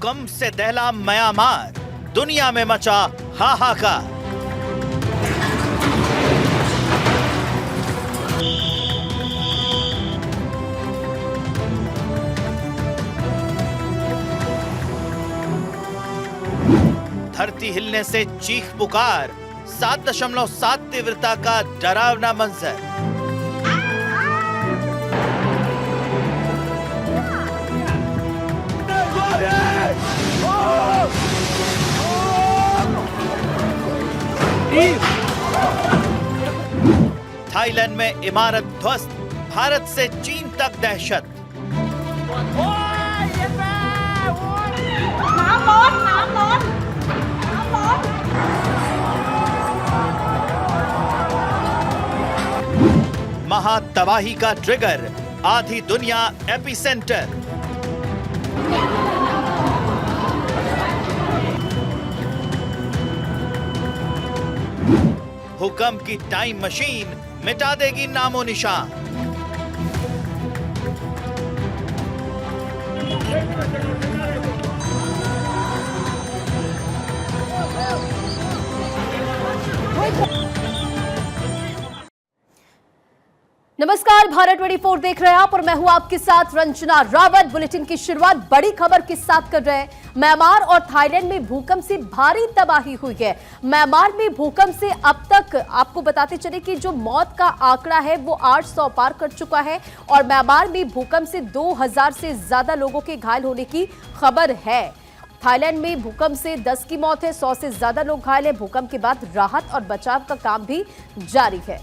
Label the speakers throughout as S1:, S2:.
S1: भूकंप से दहला म्यांमार, दुनिया में मचा हाहाकार। धरती हिलने से चीख पुकार, 7.7 तीव्रता का डरावना मंजर। थाईलैंड में इमारत ध्वस्त, भारत से चीन तक दहशत। महा तबाही का ट्रिगर, आधी दुनिया एपिसेंटर। भूकंप की टाइम मशीन मिटा देगी नामो निशान।
S2: नमस्कार, भारत 24 देख रहे हैं आप और मैं हूं आपके साथ रंजना रावत। बुलेटिन की शुरुआत बड़ी खबर के साथ कर रहे हैं। म्यांमार और थाईलैंड में भूकंप से भारी तबाही हुई है। म्यांमार में भूकंप से अब तक आपको बताते चले कि जो मौत का आंकड़ा है वो 800 पार कर चुका है और म्यांमार में भूकंप से 2000 से ज्यादा लोगों के घायल होने की खबर है। थाईलैंड में भूकंप से 10 की मौत है, 100 से ज्यादा लोग घायल हैं। भूकंप के बाद राहत और बचाव का काम भी जारी है।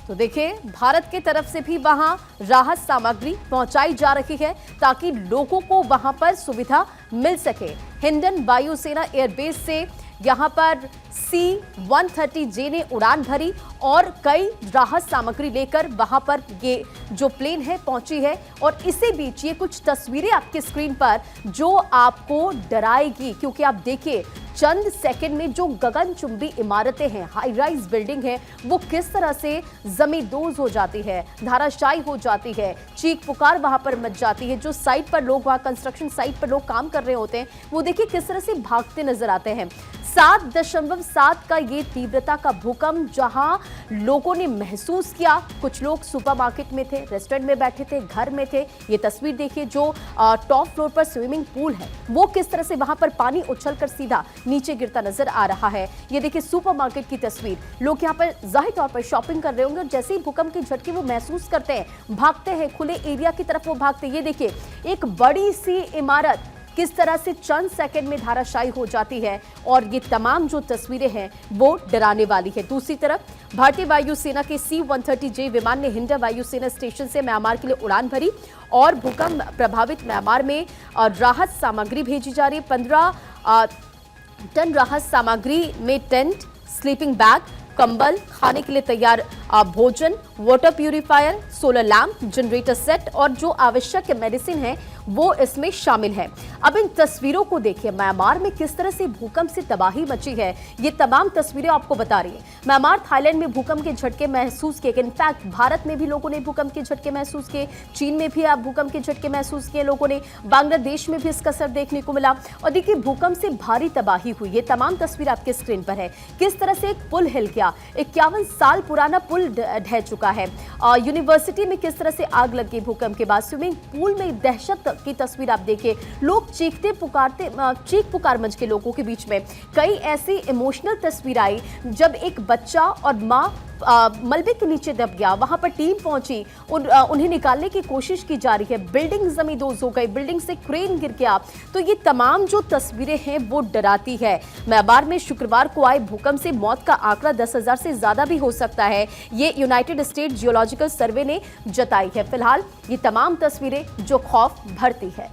S2: तो देखिए, भारत की तरफ से भी वहां राहत सामग्री पहुंचाई जा रही है ताकि लोगों को वहां पर सुविधा मिल सके। हिंडन वायुसेना एयरबेस से यहां पर C-130J ने उड़ान भरी और कई राहत सामग्री लेकर वहां पर ये जो प्लेन है पहुंची है। और इसी बीच ये कुछ तस्वीरें आपके स्क्रीन पर जो आपको डराएगी, क्योंकि आप देखिए चंद सेकंड में जो गगनचुंबी इमारतें हैं, हाई राइज बिल्डिंग है, वो किस तरह से जमींदोज हो जाती है, धाराशायी हो जाती है, चीख पुकार वहां पर मच जाती है। जो साइट पर लोग, वहां कंस्ट्रक्शन साइट पर लोग काम कर रहे होते हैं, वो देखिए किस तरह से भागते नजर आते हैं। 7.7 का ये तीव्रता का भूकंप जहां लोगों ने महसूस किया। कुछ लोग सुपरमार्केट में थे, रेस्टोरेंट में बैठे थे, घर में थे। ये तस्वीर देखिए, जो टॉप फ्लोर पर स्विमिंग पूल है वो किस तरह से वहां पर पानी उछलकर सीधा नीचे गिरता नजर आ रहा है। ये देखिए सुपरमार्केट की तस्वीर, लोग यहाँ पर जाहिर तौर पर शॉपिंग कर रहे होंगे और जैसे ही भूकंप के झटके वो महसूस करते हैं, भागते हैं, खुले एरिया की तरफ वो भागते हैं। ये देखिए एक बड़ी सी इमारत किस तरह से चंद सेकंड में धाराशायी हो जाती है और ये तमाम जो तस्वीरें हैं वो डराने वाली है। दूसरी तरफ भारतीय वायुसेना के C-130J विमान ने हिंडन वायुसेना स्टेशन से म्यांमार के लिए उड़ान भरी और भूकंप प्रभावित म्यांमार में राहत सामग्री भेजी जा रही है। 15 टन राहत सामग्री में टेंट, स्लीपिंग बैग, कंबल, खाने के लिए तैयार भोजन, water purifier, solar lamp, generator set और जो आवश्यक मेडिसिन है वो इसमें शामिल है। अब इन तस्वीरों को देखिए, म्यांमार में किस तरह से भूकंप से तबाही मची है। ये तमाम तस्वीरें आपको बता रही है। म्यांमार, थाईलैंड में भूकंप के झटके महसूस किए। इनफैक्ट भारत में भी लोगों ने भूकंप के झटके महसूस किए, चीन में भी आप भूकंप के झटके महसूस किए लोगों ने, बांग्लादेश में भी इसका असर देखने को मिला। और देखिए भूकंप से भारी तबाही हुई। ये तमाम तस्वीर आपके स्क्रीन पर है। किस तरह से एक पुल हिल गया, 51 साल पुराना पुल ढह चुका है। यूनिवर्सिटी में किस तरह से आग लग गई भूकंप के बाद। स्विमिंग पूल में दहशत की तस्वीर आप देखिए, लोग चीखते पुकारते, चीख पुकार मच के लोगों के बीच में। कई ऐसी इमोशनल तस्वीर आई जब एक बच्चा और माँ मलबे के नीचे दब गया। वहां पर टीम पहुंची, उन्हें निकालने की कोशिश की जा रही है। बिल्डिंग जमींदोज हो गई, बिल्डिंग से क्रेन गिर गया। तो ये तमाम जो तस्वीरें हैं वो डराती है। म्यांमार में शुक्रवार को आए भूकंप से मौत का आंकड़ा 10,000 से ज्यादा भी हो सकता है, ये यूनाइटेड स्टेट जियोलॉजिकल सर्वे ने जताई है। फिलहाल ये तमाम तस्वीरें जो खौफ भरती है।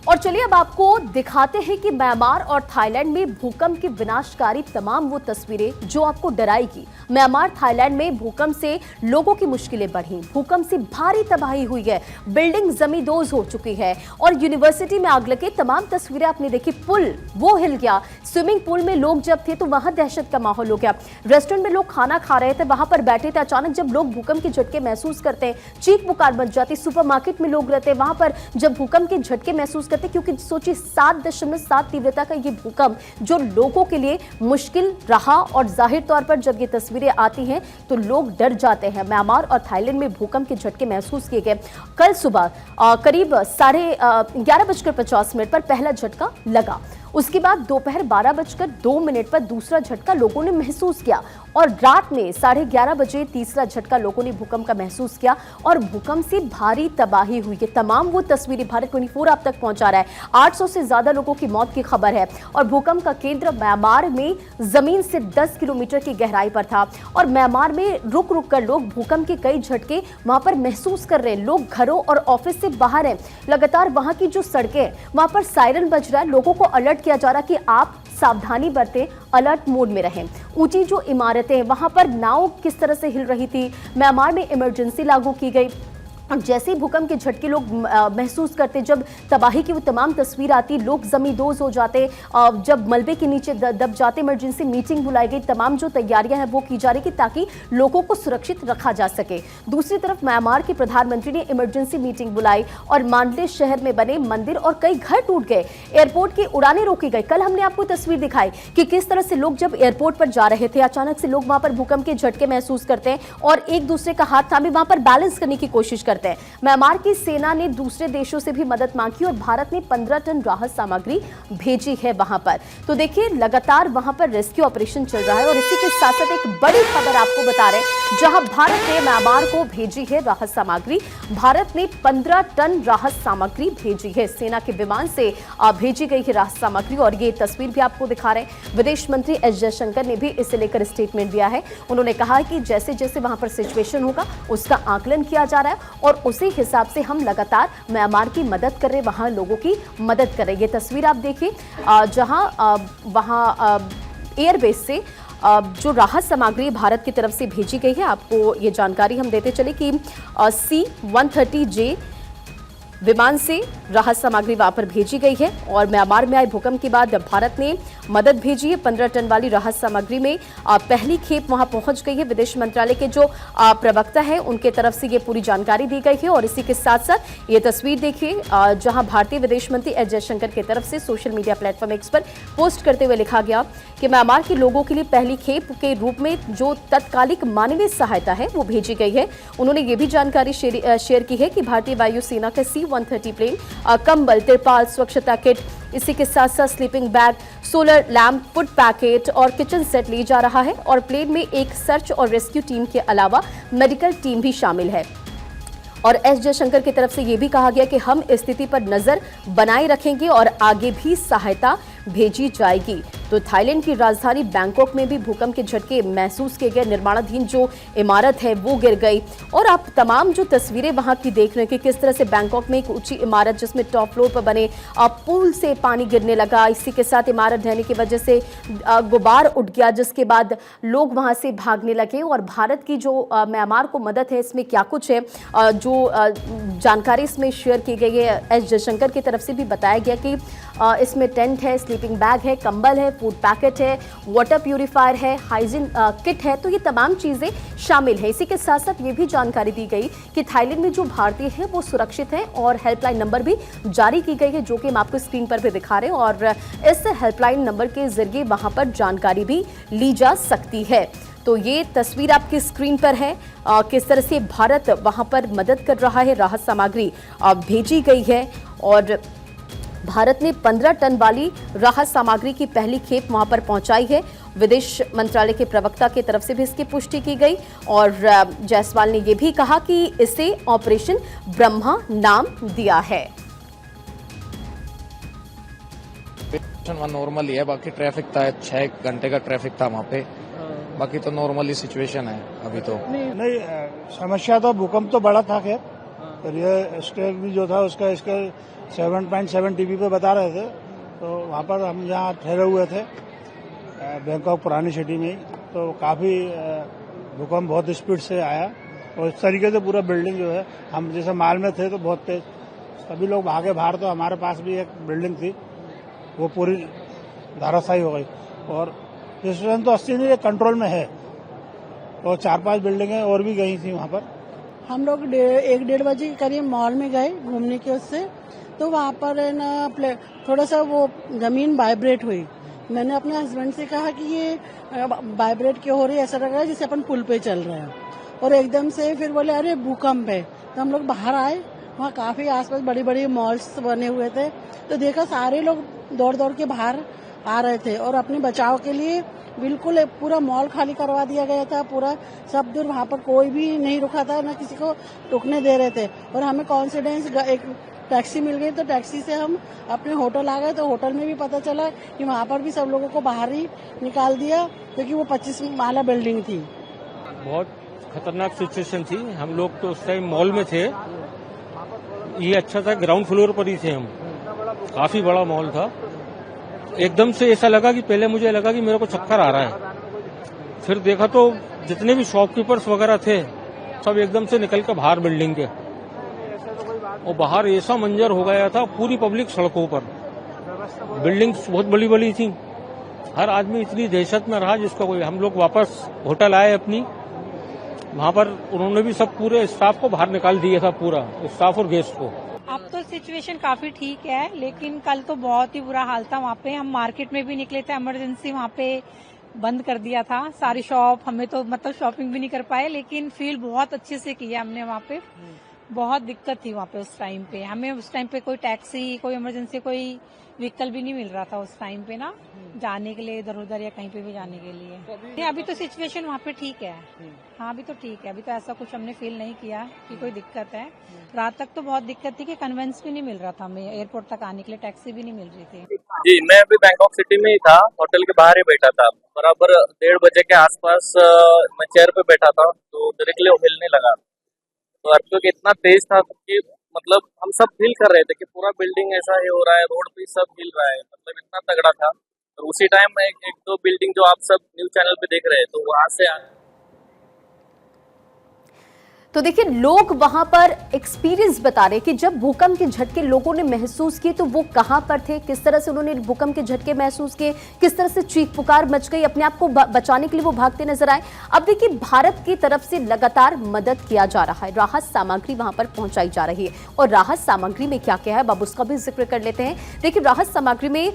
S2: और चलिए अब आपको दिखाते हैं कि म्यांमार और थाईलैंड में भूकंप की विनाशकारी तमाम वो तस्वीरें जो आपको डराएगी। म्यांमार थाईलैंड में भूकंप से लोगों की मुश्किलें बढ़ी, भूकंप से भारी तबाही हुई है, बिल्डिंग जमींदोज हो चुकी है और यूनिवर्सिटी में आग लगे तमाम तस्वीरें आपने देखी। पुल वो हिल गया, स्विमिंग पूल में लोग जब थे तो वहां दहशत का माहौल हो गया। रेस्टोरेंट में लोग खाना खा रहे थे, वहां पर बैठे थे, अचानक जब लोग भूकंप के झटके महसूस करते हैं चीख पुकार मच जाती। सुपरमार्केट में लोग रहते हैं, वहां पर जब भूकंप के झटके महसूस करते, क्योंकि सोचिए 7.7 तीव्रता का ये भूकंप जो लोगों के लिए मुश्किल रहा और जाहिर तौर पर जब ये तस्वीरें आती हैं तो लोग डर जाते हैं। म्यांमार और थाईलैंड में भूकंप के झटके महसूस किए गए। कल सुबह करीब 11:50 पर पहला झटका लगा, उसके बाद दोपहर 12:02 पर दूसरा झटका लोगों ने महसूस किया और रात में 11:30 बजे तीसरा झटका लोगों ने भूकंप का महसूस किया और भूकंप से भारी तबाही हुई है। तमाम वो तस्वीरें भारत 24 आप तक पहुंचा रहा है। 800 से ज्यादा लोगों की मौत की खबर है और भूकंप का केंद्र म्यांमार में जमीन से 10 किलोमीटर की गहराई पर था और म्यांमार में रुक रुक कर लोग भूकंप के कई झटके वहां पर महसूस कर रहे हैं। लोग घरों और ऑफिस से बाहर हैं, लगातार वहां की जो सड़कें वहां पर सायरन बज रहा है, लोगों को अलर्ट किया जा रहा कि आप सावधानी बरतें, अलर्ट मोड में रहें। ऊंची जो इमारतें वहां पर नाव किस तरह से हिल रही थी, म्यांमार में इमरजेंसी लागू की गई और जैसे ही भूकंप के झटके लोग महसूस करते, जब तबाही की वो तमाम तस्वीर आती, लोग जमींदोज हो जाते, जब मलबे के नीचे दब जाते, इमरजेंसी मीटिंग बुलाई गई, तमाम जो तैयारियां हैं वो की जा रही थी ताकि लोगों को सुरक्षित रखा जा सके। दूसरी तरफ म्यांमार के प्रधानमंत्री ने इमरजेंसी मीटिंग बुलाई और मांडले शहर में बने मंदिर और कई घर टूट गए, एयरपोर्ट की उड़ानें रोकी गई। कल हमने आपको तस्वीर दिखाई कि किस तरह से लोग जब एयरपोर्ट पर जा रहे थे, अचानक से लोग वहां पर भूकंप के झटके महसूस करते हैं और एक दूसरे का हाथ थामे वहां पर बैलेंस करने की कोशिश करते हैं। म्यांमार की सेना ने दूसरे देशों से भी मदद मांगी और भारत ने 15 टन राहत सामग्री भेजी है वहां पर। तो देखिए लगातार वहां पर रेस्क्यू ऑपरेशन चल रहा है और इसी के साथ साथ एक बड़ी खबर आपको बता रहे हैं, जहां भारत ने म्यांमार को भेजी है राहत सामग्री। भारत ने 15 टन राहत सामग्री भेजी है, सेना के विमान से भेजी गई है राहत सामग्री और ये तस्वीर भी आपको दिखा रहे हैं। विदेश मंत्री एस जयशंकर ने भी इसे लेकर स्टेटमेंट दिया है। उन्होंने कहा कि जैसे जैसे वहां पर सिचुएशन होगा उसका आकलन किया जा रहा है और उसी हिसाब से हम लगातार म्यांमार की मदद कर रहे, वहां लोगों की मदद कर रहे। ये तस्वीर आप देखिए जहां वहां एयरबेस से जो राहत सामग्री भारत की तरफ से भेजी गई है। आपको ये जानकारी हम देते चले कि C-130J विमान से राहत सामग्री वहां पर भेजी गई है और म्यांमार में आए भूकंप के बाद भारत ने मदद भेजी है। 15 टन वाली राहत सामग्री में पहली खेप वहां पहुंच गई है। विदेश मंत्रालय के जो प्रवक्ता है उनके तरफ से ये पूरी जानकारी दी गई है और इसी के साथ साथ ये तस्वीर देखिए जहां भारतीय विदेश मंत्री एस जयशंकर की तरफ से सोशल मीडिया प्लेटफॉर्म एक्स पर पोस्ट करते हुए लिखा गया कि म्यांमार के लोगों के लिए पहली खेप के रूप में जो तत्कालिक मानवीय सहायता है वो भेजी गई है। उन्होंने ये भी जानकारी शेयर की है कि भारतीय वायुसेना का C-130 प्लेन कंबल, तिरपाल, स्वच्छता किट, इसी के साथ साथ sleeping bag, solar lamp, food packet और किचन सेट ले जा रहा है और प्लेन में एक सर्च और रेस्क्यू टीम के अलावा मेडिकल टीम भी शामिल है। और एस जयशंकर की तरफ से यह भी कहा गया कि हम स्थिति पर नजर बनाए रखेंगे और आगे भी सहायता भेजी जाएगी। तो थाईलैंड की राजधानी बैंकॉक में भी भूकंप के झटके महसूस किए गए। निर्माणाधीन जो इमारत है वो गिर गई और आप तमाम जो तस्वीरें वहां की देख रहे हैं कि किस तरह से बैंकॉक में एक ऊंची इमारत जिसमें टॉप फ्लोर पर बने पुल से पानी गिरने लगा। इसी के साथ इमारत ढहने की वजह से गुबार उठ गया, जिसके बाद लोग वहां से भागने लगे। और भारत की जो म्यांमार को मदद है इसमें क्या कुछ है, जो जानकारी इसमें शेयर की गई है, एस जयशंकर की तरफ से भी बताया गया कि इसमें टेंट है, स्लीपिंग बैग है, कंबल है, फूड पैकेट है, वाटर प्यूरिफायर है, हाइजीन किट है, तो ये तमाम चीजें शामिल है। इसी के साथ साथ ये भी जानकारी दी गई कि थाईलैंड में जो भारतीय है वो सुरक्षित है और हेल्पलाइन नंबर भी जारी की गई है, जो कि हम आपको स्क्रीन पर भी दिखा रहे हैं और इस हेल्पलाइन नंबर के जरिए वहां पर जानकारी भी ली जा सकती है। तो ये तस्वीर आपकी स्क्रीन पर है, किस तरह से भारत वहां पर मदद कर रहा है, राहत सामग्री भेजी गई है और भारत ने 15 टन वाली राहत सामग्री की पहली खेप वहां पर पहुंचाई है। विदेश मंत्रालय के प्रवक्ता की तरफ से भी इसकी पुष्टि की गई और जायसवाल ने यह भी कहा कि इसे ऑपरेशन ब्रह्मा नाम दिया है।
S3: नॉर्मल ही है, बाकी ट्रैफिक था, 6 घंटे का ट्रैफिक था वहाँ पे, बाकी तो नॉर्मली सिचुएशन है अभी तो।
S4: नहीं समस्या तो भूकंप तो बड़ा था, खैर तो रियल एस्टेट भी जो था उसका इसका 7.7 टीवी पे बता रहे थे। तो वहाँ पर हम यहाँ ठहरे हुए थे बैंकॉक पुरानी सिटी में ही, तो काफ़ी भूकंप बहुत स्पीड से आया और इस तरीके से पूरा बिल्डिंग जो है, हम जैसे माल में थे तो बहुत तेज, सभी लोग भागे बाहर। तो हमारे पास भी एक बिल्डिंग थी, वो पूरी धराशायी हो गई और सिचुएशन तो 80 कंट्रोल में है और 4-5 बिल्डिंगें और भी गई थी वहाँ पर।
S5: हम लोग 1-1:30 बजे करीब मॉल में गए घूमने के उससे, तो वहाँ पर ना थोड़ा सा वो जमीन वाइब्रेट हुई। मैंने अपने हस्बैंड से कहा कि ये वाइब्रेट क्यों हो रही है, ऐसा लग रहा है जैसे अपन पुल पे चल रहे हैं। और एकदम से फिर बोले अरे भूकंप है, तो हम लोग बाहर आए। वहाँ काफी आसपास बड़ी बड़ी मॉल्स बने हुए थे, तो देखा सारे लोग दौड़ दौड़ के बाहर आ रहे थे और अपने बचाव के लिए बिल्कुल पूरा मॉल खाली करवा दिया गया था। पूरा सब दूर, वहाँ पर कोई भी नहीं रुका था, न किसी को रुकने दे रहे थे। और हमें कॉन्फिडेंस, एक टैक्सी मिल गई, तो टैक्सी से हम अपने होटल आ गए। तो होटल में भी पता चला कि वहाँ पर भी सब लोगों को बाहर ही निकाल दिया, क्योंकि वो 25 माला बिल्डिंग थी।
S6: बहुत खतरनाक सिचुएशन थी। हम लोग तो उस टाइम मॉल में थे, ये अच्छा था ग्राउंड फ्लोर पर ही थे हम, काफी बड़ा मॉल था। एकदम से ऐसा लगा कि पहले मुझे लगा कि मेरे को चक्कर आ रहा है, फिर देखा तो जितने भी शॉपकीपर्स वगैरह थे सब एकदम से निकल के बाहर बिल्डिंग के, और बाहर ऐसा मंजर हो गया था, पूरी पब्लिक सड़कों पर, बिल्डिंग्स बहुत बड़ी बड़ी थी, हर आदमी इतनी दहशत में रहा जिसका कोई। हम लोग वापस होटल आए अपनी, वहां पर उन्होंने भी सब पूरे स्टाफ को बाहर निकाल दिया था, पूरा स्टाफ और गेस्ट को।
S7: अब तो सिचुएशन काफी ठीक है, लेकिन कल तो बहुत ही बुरा हाल था वहाँ पे। हम मार्केट में भी निकले थे, इमरजेंसी वहाँ पे बंद कर दिया था सारी शॉप। हमें तो मतलब शॉपिंग भी नहीं कर पाए, लेकिन फील बहुत अच्छे से किया हमने वहाँ पे। बहुत दिक्कत थी वहाँ पे उस टाइम पे, हमें उस टाइम पे कोई टैक्सी, कोई इमरजेंसी, कोई व्हीकल भी नहीं मिल रहा था उस टाइम पे ना, जाने के लिए इधर उधर या कहीं पे भी जाने के लिए। अभी तो सिचुएशन वहाँ पे ठीक है। हाँ, अभी तो ठीक है, अभी तो ऐसा कुछ हमने फील नहीं किया कि कोई दिक्कत है। रात तक तो बहुत दिक्कत थी कि कन्वेंस भी नहीं मिल रहा था हमें, एयरपोर्ट तक आने के लिए टैक्सी भी नहीं मिल रही थी।
S8: जी, मैं अभी बैंकॉक सिटी में ही था, होटल के बाहर ही बैठा था। बराबर 1:30 बजे के आसपास मैं चेयर पे बैठा था, तो डायरेक्टली वो हिलने लगा। तो अर्थक्वेक इतना तेज था कि मतलब हम सब फील कर रहे थे कि पूरा बिल्डिंग ऐसा ही हो रहा है, रोड पे सब हिल रहा है, मतलब इतना तगड़ा था। और उसी टाइम में एक दो बिल्डिंग जो आप सब न्यूज चैनल पे देख रहे हैं, तो वहां से
S2: तो देखिए, लोग वहां पर एक्सपीरियंस बता रहे कि जब भूकंप के झटके लोगों ने महसूस किए तो वो कहां पर थे, किस तरह से उन्होंने भूकंप के झटके महसूस किए, किस तरह से चीख पुकार मच गई, अपने आप को बचाने के लिए वो भागते नजर आए। अब देखिए, भारत की तरफ से लगातार मदद किया जा रहा है, राहत सामग्री वहां पर पहुंचाई जा रही है। और राहत सामग्री में क्या क्या है, अब उसका भी जिक्र कर लेते हैं। देखिए, राहत सामग्री में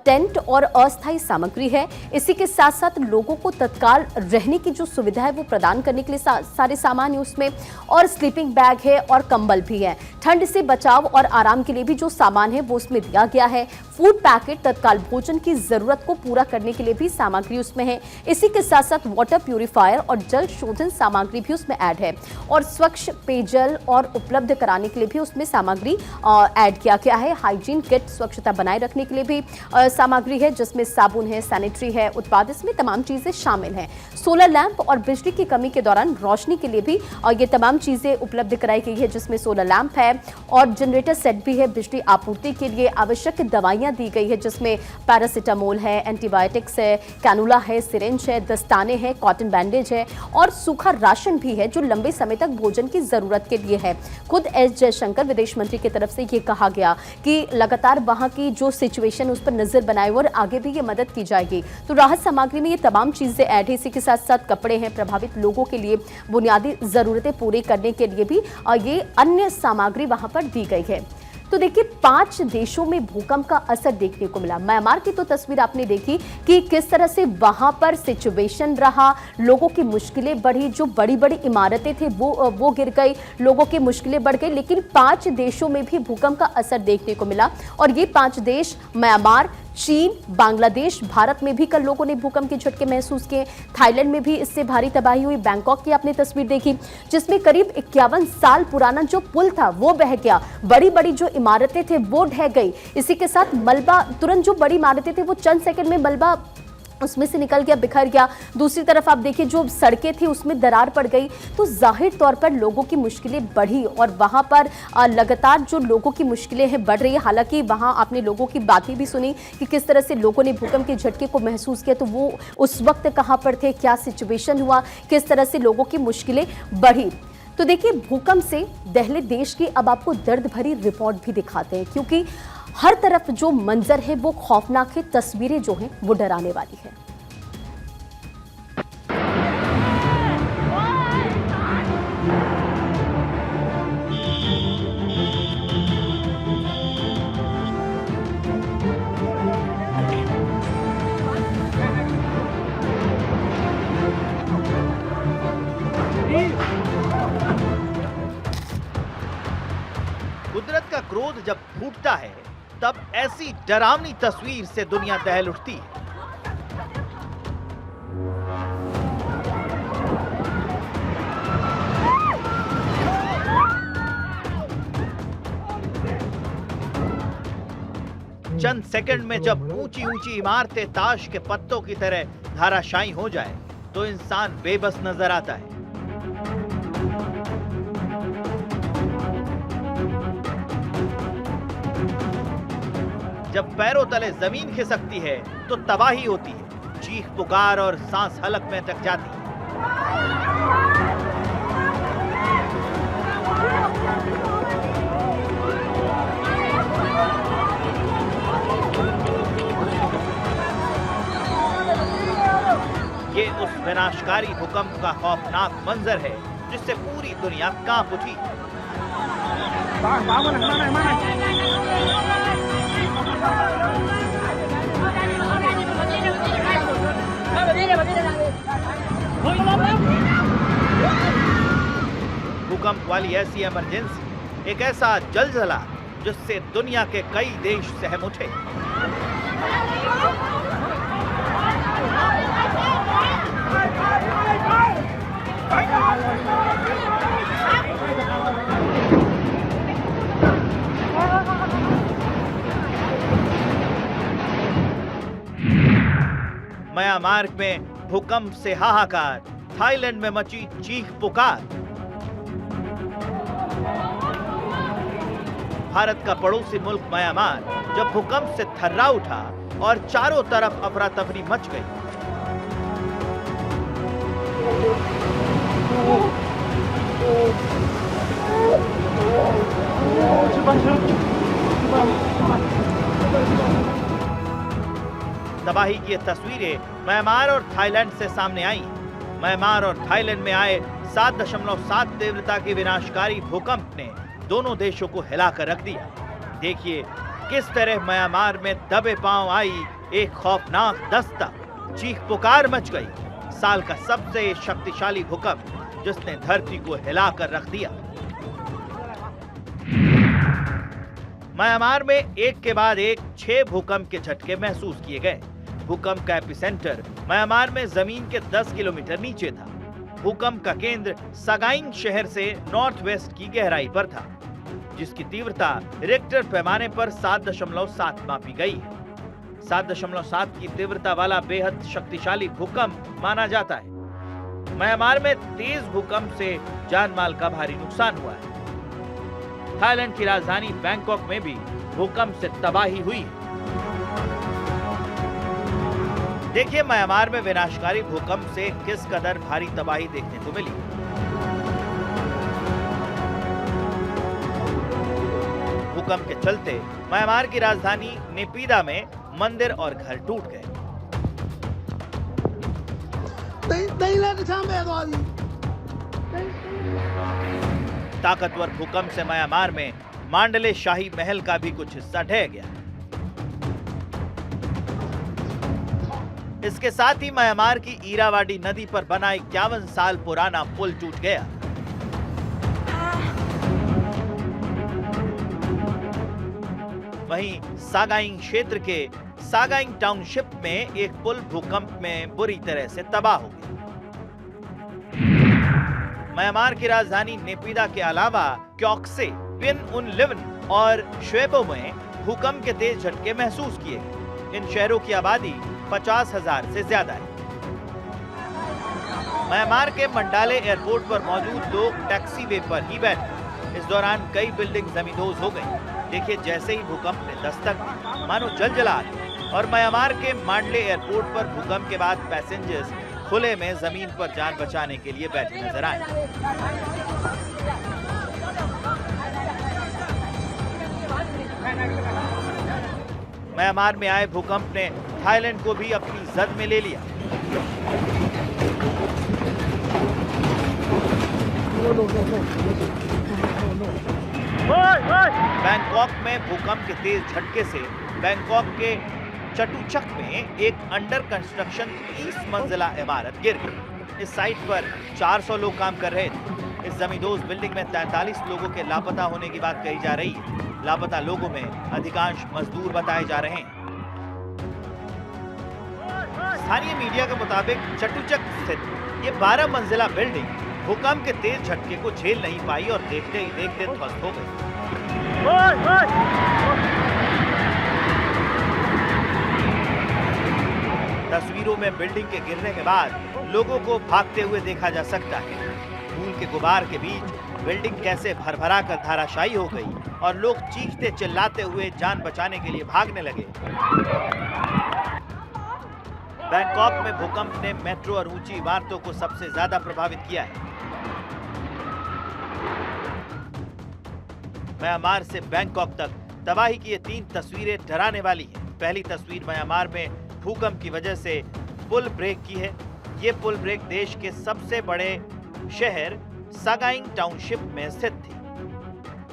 S2: टेंट और अस्थायी सामग्री है। इसी के साथ साथ लोगों को तत्काल रहने की जो सुविधा है वो प्रदान करने के लिए सारे सामान है उसमें, और स्लीपिंग बैग है और कंबल भी है। ठंड से बचाव और आराम के लिए भी जो सामान है वो उसमें दिया गया है। फूड पैकेट, तत्काल भोजन की जरूरत को पूरा करने के लिए भी सामग्री उसमें है। इसी के साथ साथ वाटर प्यूरिफायर और जल शोधन सामग्री भी उसमें ऐड है, और स्वच्छ पेयजल और उपलब्ध कराने के लिए भी उसमें सामग्री ऐड किया गया है। हाइजीन किट, स्वच्छता बनाए रखने के लिए भी सामग्री है, जिसमें साबुन है, सैनिटरी है उत्पाद, इसमें तमाम चीजें शामिल हैं। सोलर लैंप और बिजली की कमी के दौरान रोशनी के लिए भी ये तमाम चीजें उपलब्ध कराई गई है, जिसमें सोलर लैंप है और जनरेटर सेट भी है। बिजली आपूर्ति के लिए आवश्यक दवाइयां दी गई है, जिसमें पैरासीटामोल है, एंटीबायोटिक्स है, कैनुला है, सिरिंज है, दस्ताने हैं, कॉटन बैंडेज है और सूखा राशन भी है, जो लंबे समय तक भोजन की जरूरत के लिए है। खुद एस जयशंकर विदेश मंत्री की तरफ से ये कहा गया कि लगातार वहां की जो सिचुएशन उस पर नजर बनाए और आगे भी ये मदद की जाएगी। तो राहत सामग्री में ये तमाम चीजें ऐड है। इसी के साथ साथ कपड़े हैं, प्रभावित लोगों के लिए बुनियादी जरूरतें पूरी करने के लिए भी ये अन्य सामग्री वहां पर दी गई है। तो देखिए, 5 देशों में भूकंप का असर देखने को मिला। म्यांमार की तो तस्वीर आपने देखी कि किस तरह से वहां पर सिचुएशन रहा, लोगों की मुश्किलें बढ़ी, जो बड़ी बड़ी इमारतें थे वो गिर गई, लोगों की मुश्किलें बढ़ गई। लेकिन 5 देशों में भी भूकंप का असर देखने को मिला, और ये 5 देश म्यांमार, चीन, बांग्लादेश, भारत में भी कल लोगों ने भूकंप के झटके महसूस किए। थाईलैंड में भी इससे भारी तबाही हुई। बैंकॉक की आपने तस्वीर देखी, जिसमें करीब 51 साल पुराना जो पुल था वो बह गया, बड़ी बड़ी जो इमारतें थे वो ढह गई। इसी के साथ मलबा, तुरंत जो बड़ी इमारतें थे वो चंद सेकंड में मलबा उसमें से निकल गया, बिखर गया। दूसरी तरफ आप देखिए जो सड़कें थी उसमें दरार पड़ गई, तो जाहिर तौर पर लोगों की मुश्किलें बढ़ी और वहां पर लगातार जो लोगों की मुश्किलें हैं बढ़ रही है। हालांकि वहां आपने लोगों की बातें भी सुनी कि किस तरह से लोगों ने भूकंप के झटके को महसूस किया, तो वो उस वक्त कहां पर थे, क्या सिचुएशन हुआ, किस तरह से लोगों की मुश्किलें बढ़ी। तो देखिए भूकंप से दहले देश की अब आपको दर्द भरी रिपोर्ट भी दिखाते हैं, क्योंकि हर तरफ जो मंजर है वो खौफनाक है, तस्वीरें जो हैं वो डराने वाली है।
S1: कुदरत का क्रोध जब फूटता है तब ऐसी डरावनी तस्वीर से दुनिया दहल उठती है। चंद सेकंड में जब ऊंची ऊंची इमारतें ताश के पत्तों की तरह धाराशायी हो जाए तो इंसान बेबस नजर आता है। जब पैरों तले जमीन खिसकती है तो तबाही होती है, चीख पुकार और सांस हलक में अटक जाती है। ये उस विनाशकारी भूकंप का खौफनाक मंजर है जिससे पूरी दुनिया कांप उठी। भूकंप वाली ऐसी इमरजेंसी, एक ऐसा जलजला जिससे दुनिया के कई देश सहम उठे। म्यांमार में भूकंप से हाहाकार, थाईलैंड में मची चीख पुकार। भारत का पड़ोसी मुल्क म्यांमार जब भूकंप से थर्रा उठा और चारों तरफ अफरा तफरी मच गई। तबाही की ये तस्वीरें म्यांमार और थाईलैंड से सामने आई। म्यांमार और थाईलैंड में आए 7.7 तीव्रता के विनाशकारी भूकंप ने दोनों देशों को हिलाकर रख दिया। देखिए किस तरह म्यांमार में दबे पांव आई एक खौफनाक दस्तक, चीख पुकार मच गई। साल का सबसे शक्तिशाली भूकंप जिसने धरती को हिलाकर रख दिया। म्यांमार में एक के बाद एक 6 भूकंप के झटके महसूस किए गए। भूकंप का एपिसेंटर म्यांमार में जमीन के 10 किलोमीटर नीचे था। भूकंप का केंद्र सगाइंग शहर से नॉर्थ वेस्ट की गहराई पर था, जिसकी तीव्रता रिक्टर पैमाने पर 7.7 मापी गई है। 7.7 की तीव्रता वाला बेहद शक्तिशाली भूकंप माना जाता है। म्यांमार में तेज भूकंप से जानमाल का भारी नुकसान हुआ है। थाईलैंड की राजधानी बैंकॉक में भी भूकंप से तबाही हुई है। देखिए म्यांमार में विनाशकारी भूकंप से किस कदर भारी तबाही देखने को मिली। भूकंप के चलते म्यांमार की राजधानी नेपीदा में मंदिर और घर टूट गए। ताकतवर भूकंप से म्यांमार में मांडले शाही महल का भी कुछ हिस्सा ढह गया। इसके साथ ही म्यांमार की ईरावाडी नदी पर बना 51 साल पुराना पुल टूट गया। वहीं सागाइंग क्षेत्र के सागाइंग टाउनशिप में एक पुल भूकंप में बुरी तरह से तबाह हो गया। म्यांमार की राजधानी नेपीदा के अलावा क्योक्से, विन उन लिवन और श्वेबो में भूकंप के तेज झटके महसूस किए गए। इन शहरों की आबादी 50,000 से ज्यादा है। म्यांमार के मंडाले एयरपोर्ट पर मौजूद लोग टैक्सी वे पर ही बैठे। इस दौरान कई बिल्डिंग जमींदोज हो गई। देखिए, जैसे ही भूकंप ने दस्तक दी, मानो जलजला गई। और म्यांमार के मांडले एयरपोर्ट पर भूकंप के बाद पैसेंजर्स खुले में जमीन पर जान बचाने के लिए बैठे नजर आए। म्यांमार में आए भूकंप ने थाईलैंड को भी अपनी जद में ले लिया। बैंकॉक में भूकंप के तेज झटके से बैंकॉक के चटुचक में एक अंडर कंस्ट्रक्शन 30 मंजिला इमारत गिर गई। इस साइट पर 400 लोग काम कर रहे थे। इस जमींदोज बिल्डिंग में 43 लोगों के लापता होने की बात कही जा रही है। लापता लोगों में अधिकांश मजदूर बताए जा रहे हैं। स्थानीय मीडिया के मुताबिक चटुचक स्थित ये 12 मंजिला बिल्डिंग भूकंप के तेज झटके को झेल नहीं पाई और देखते ही देखते ध्वस्त हो गई। तस्वीरों में बिल्डिंग के गिरने के बाद लोगों को भागते हुए देखा जा सकता है। धूल के गुबार के बीच बिल्डिंग कैसे भरभरा कर धाराशायी हो गई और लोग चीखते चिल्लाते हुए जान बचाने के लिए भागने लगे। बैंकॉक में भूकंप ने मेट्रो और ऊंची इमारतों को सबसे ज्यादा प्रभावित किया है। म्यांमार से बैंकॉक तक तबाही की ये 3 तस्वीरें डराने वाली हैं। पहली तस्वीर म्यांमार में भूकंप की वजह से पुल ब्रेक की है। ये पुल ब्रेक देश के सबसे बड़े शहर सगाइंग टाउनशिप में स्थित थी।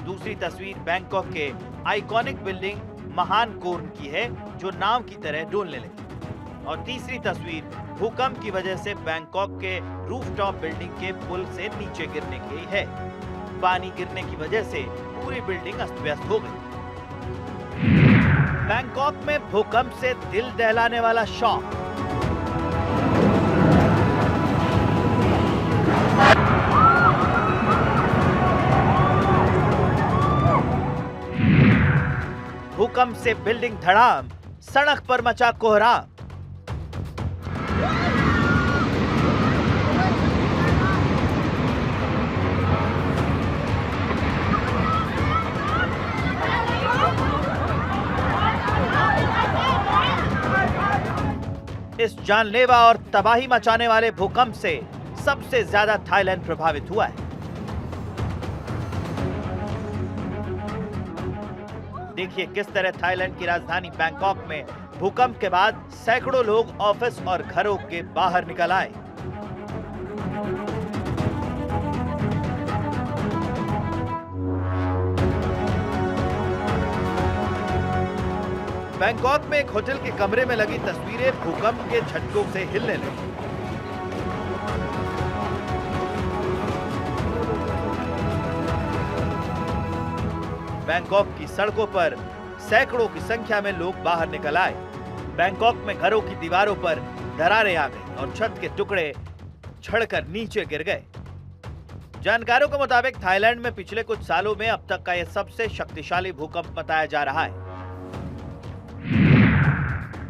S1: दूसरी तस्वीर बैंकॉक के आइकॉनिक बिल्डिंग महान कोर्न की है, जो नाव की तरह डोलने लगी। और तीसरी तस्वीर भूकंप की वजह से बैंकॉक के रूफटॉप बिल्डिंग के पुल से नीचे गिरने की है। पानी गिरने की वजह से पूरी बिल्डिंग अस्त व्यस्त हो गई। बैंकॉक में भूकंप से दिल दहलाने वाला शॉक। भूकंप से बिल्डिंग धड़ाम, सड़क पर मचा कोहराम। इस जानलेवा और तबाही मचाने वाले भूकंप से सबसे ज्यादा थाईलैंड प्रभावित हुआ है। देखिए किस तरह थाईलैंड की राजधानी बैंकॉक में भूकंप के बाद सैकड़ों लोग ऑफिस और घरों के बाहर निकल आए। बैंकॉक में एक होटल के कमरे में लगी तस्वीरें भूकंप के झटकों से हिलने लगी। बैंकॉक की सड़कों पर सैकड़ों की संख्या में लोग बाहर निकल आए। बैंकॉक में घरों की दीवारों पर दरारें आ गई और छत के टुकड़े छड़कर नीचे गिर गए। जानकारों के मुताबिक थाईलैंड में पिछले कुछ सालों में अब तक का यह सबसे शक्तिशाली भूकंप बताया जा रहा है।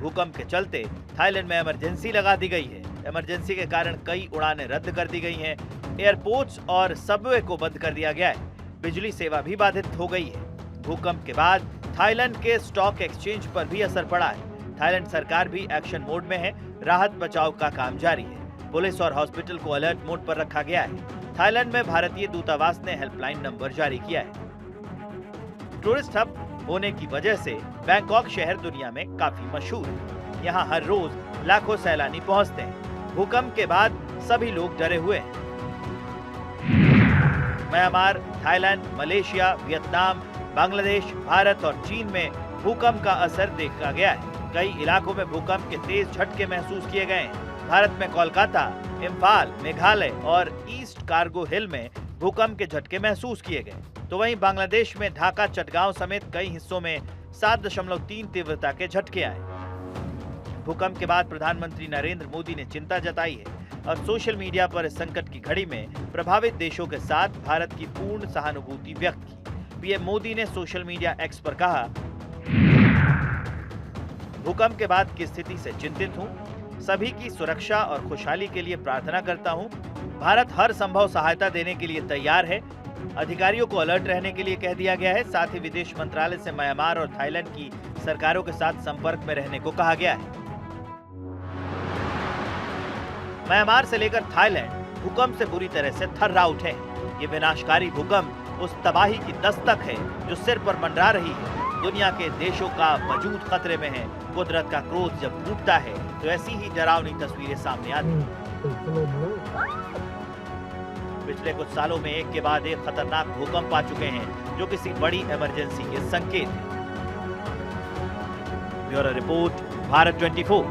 S1: भूकंप के चलते थाईलैंड में इमरजेंसी लगा दी गई है। इमरजेंसी के कारण कई उड़ानें रद्द कर दी गई हैं। एयरपोर्ट्स और सबवे को बंद कर दिया गया है। बिजली सेवा भी बाधित हो गई है। भूकंप के बाद थाईलैंड के स्टॉक एक्सचेंज पर भी असर पड़ा है। थाईलैंड सरकार भी एक्शन मोड में है। राहत बचाव का काम जारी है। पुलिस और हॉस्पिटल को अलर्ट मोड पर रखा गया है। थाईलैंड में भारतीय दूतावास ने हेल्पलाइन नंबर जारी किया है। टूरिस्ट हब होने की वजह से बैंकॉक शहर दुनिया में काफी मशहूर है। यहाँ हर रोज लाखों सैलानी पहुँचते हैं। भूकंप के बाद सभी लोग डरे हुए हैं। Myanmar, Thailand, Malaysia, Vietnam, Bangladesh, Bharat और चीन में भूकंप का असर देखा गया है। कई इलाकों में भूकंप के तेज झटके महसूस किए गए हैं। भारत में कोलकाता, इम्फाल, मेघालय और ईस्ट कार्गो हिल में भूकंप के झटके महसूस किए गए। तो वहीं बांग्लादेश में ढाका, चटगांव समेत कई हिस्सों में 7.3 तीव्रता के झटके आए। भूकंप के बाद प्रधानमंत्री नरेंद्र मोदी ने चिंता जताई है और सोशल मीडिया पर इस संकट की घड़ी में प्रभावित देशों के साथ भारत की पूर्ण सहानुभूति व्यक्त की। पीएम मोदी ने सोशल मीडिया एक्स पर कहा, भूकंप के बाद की स्थिति से चिंतित हूं। सभी की सुरक्षा और खुशहाली के लिए प्रार्थना करता हूं। भारत हर संभव सहायता देने के लिए तैयार है। अधिकारियों को अलर्ट रहने के लिए कह दिया गया है। साथ ही विदेश मंत्रालय से म्यांमार और थाईलैंड की सरकारों के साथ संपर्क में रहने को कहा गया है। म्यांमार से लेकर थाईलैंड भूकंप से बुरी तरह से थर्रा उठे हैं। ये विनाशकारी भूकंप उस तबाही की दस्तक है जो सिर पर मंडरा रही है। दुनिया के देशों का वजूद खतरे में है। कुदरत का क्रोध जब फूटता है तो ऐसी ही डरावनी तस्वीरें सामने आती हैं। पिछले कुछ सालों में एक के बाद एक खतरनाक भूकंप आ चुके हैं जो किसी बड़ी इमरजेंसी के संकेत हैं। Bureau report, Bharat 24।